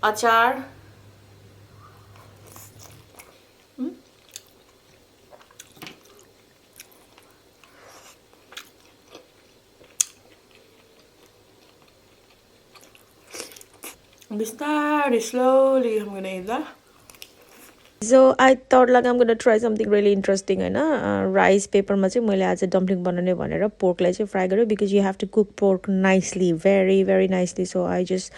Achar. Very slowly, I'm gonna eat that. So I thought like I'm gonna try something really interesting and rice paper ma chai मैले आज dumpling बनाउने भनेर pork लाई चाहिँ fry गरेँ because you have to cook pork nicely, very nicely. So I just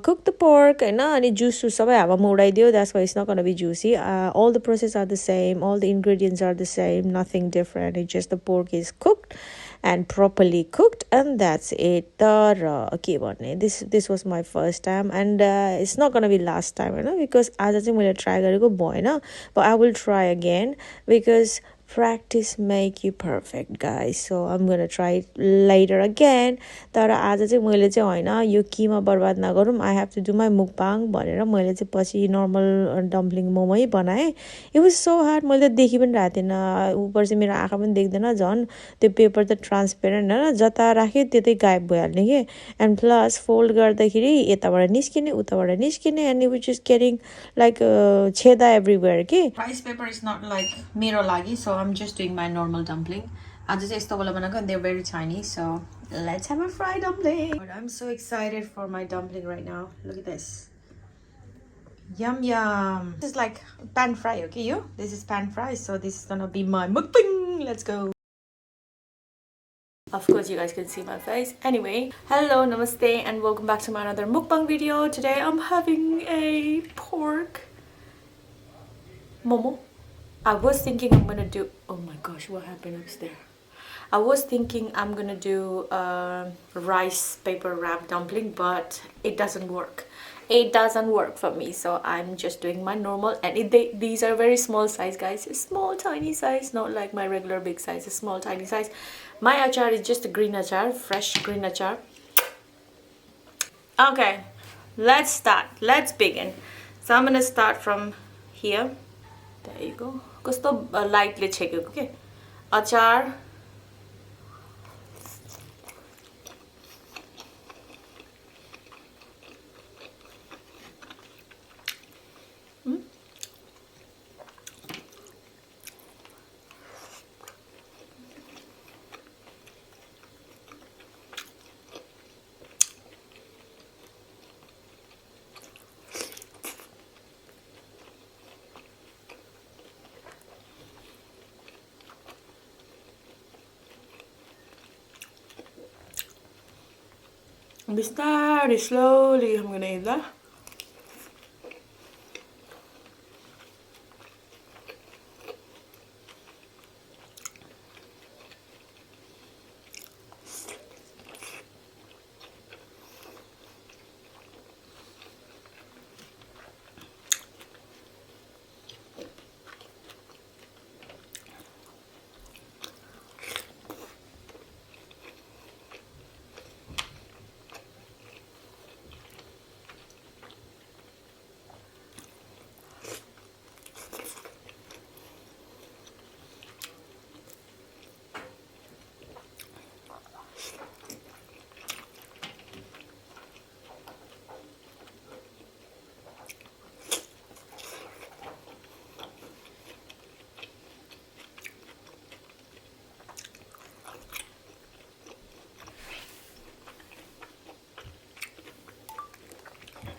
cook the pork and juice सबै हावामा उडाइदियो. That's why it's not gonna be juicy. All the process are the same, all the ingredients are the same, nothing different. It's just the pork is cooked and properly cooked, and that's it. Okay, this was my first time, and it's not gonna be last time, because आज चाहिँ मैले try गरेको भएन, but I will try again because practice make you perfect, guys. So I'm gonna try it later again. तर आज चाहिँ मैले चाहिँ होइन यो किमा बर्बाद नगरौँ, I have to do my mukbang भनेर मैले चाहिँ पछि normal dumpling मोमो बनाएँ. It was so hard. मैले त देखि पनि राखेको थिएन, ऊपर चाहिँ मेरो आँखा पनि देख्दैन, झन् त्यो पेपर त ट्रान्सपेरेन्ट होइन, जता राख्यो त्यतै गायब भइहाल्ने के. एन्ड प्लस फोल्ड गर्दाखेरि यताबाट निस्किने उताबाट निस्किने, and which is getting like छेदा एभ्रिवेयर के. Rice paper is not like मेरो लागि, so I am just doing my normal dumpling. आज चाहिँ यस्तो वाला बनाएको, they are very Chinese, so let's have a fry dumpling. I am so excited for my dumpling right now. Look at this. Yum yum. This is like pan fry, okay, you? This is pan fry, so this is gonna be my mukbang. Let's go. Of course, you guys can see my face. Anyway, hello, namaste, and welcome back to my another mukbang video. Today I'm having a pork Momo. I was thinking I'm gonna do. Oh my gosh, what happened upstairs? I was thinking I'm gonna do rice paper wrap dumpling, but it doesn't work. It doesn't work for me, so I'm just doing my normal. And these are very small size, guys. Small, tiny size, not like my regular big size. A small, tiny size. My achar is just a green achar, fresh green achar. Okay, let's start. Let's begin. So I'm gonna start from here. There you go. Kasto lightly check it, okay? Achar. Very slowly, I'm gonna eat that.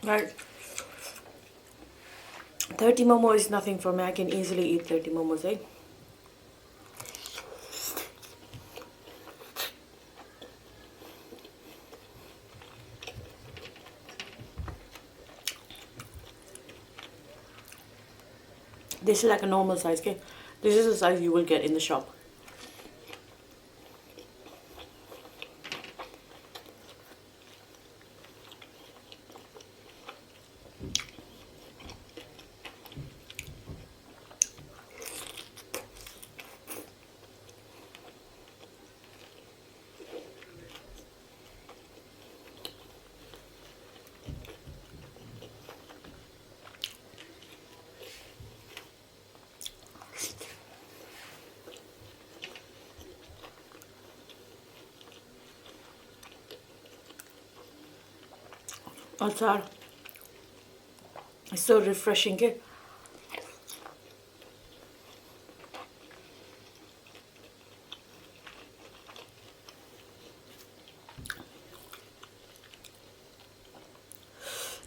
Right. 30 momo is nothing for me. I can easily eat 30 momos, eh? This is like a normal size, okay? This is the size you will get in the shop. Achar. It's so refreshing, okay?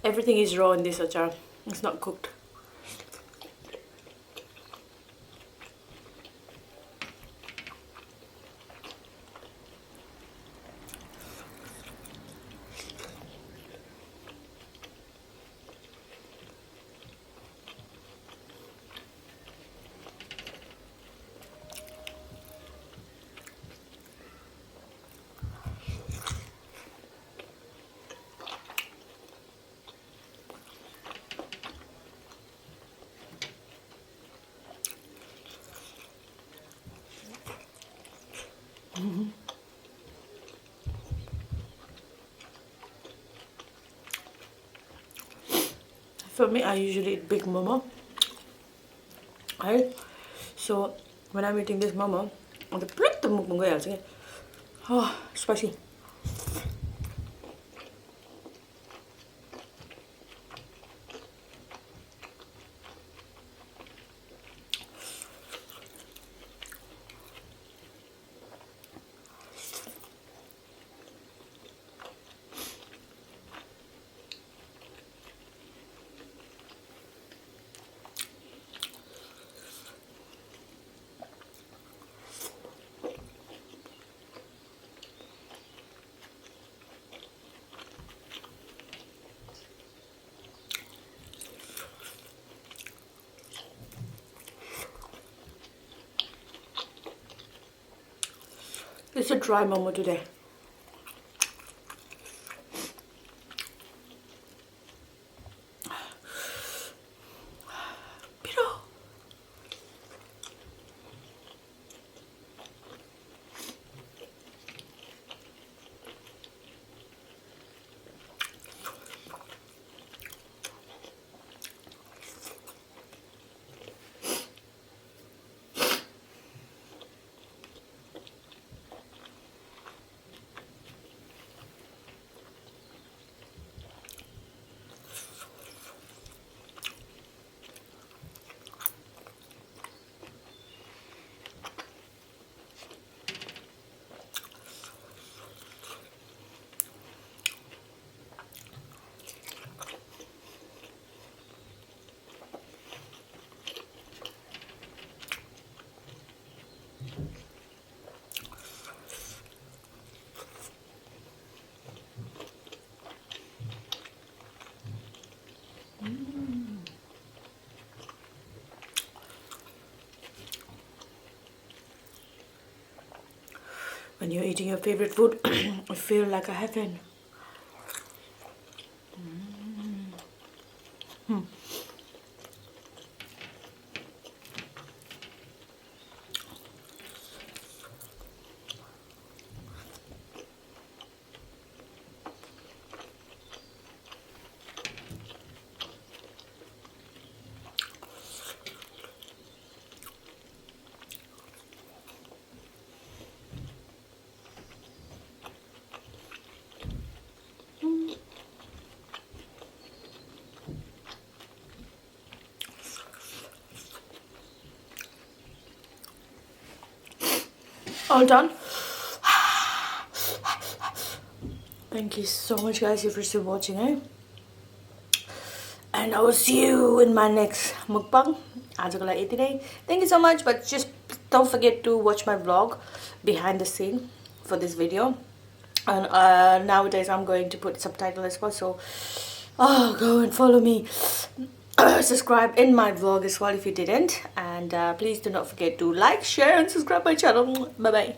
Everything is raw in this achar. It's not cooked. For me, I usually eat big momo. Right? So when I'm eating this momo, the pluk the mukbang gayalse. Oh, spicy. It's a dry momo today. Pero when you're eating your favorite food, I feel like a heaven. All done. Thank you so much, guys, if you're still watching, eh? And I will see you in my next mukbang. Thank you so much, but just don't forget to watch my vlog behind the scene for this video. And nowadays I'm going to put subtitle as well, so go and follow me. Subscribe in my vlog as well if you didn't, and please do not forget to like, share and subscribe my channel. Bye bye.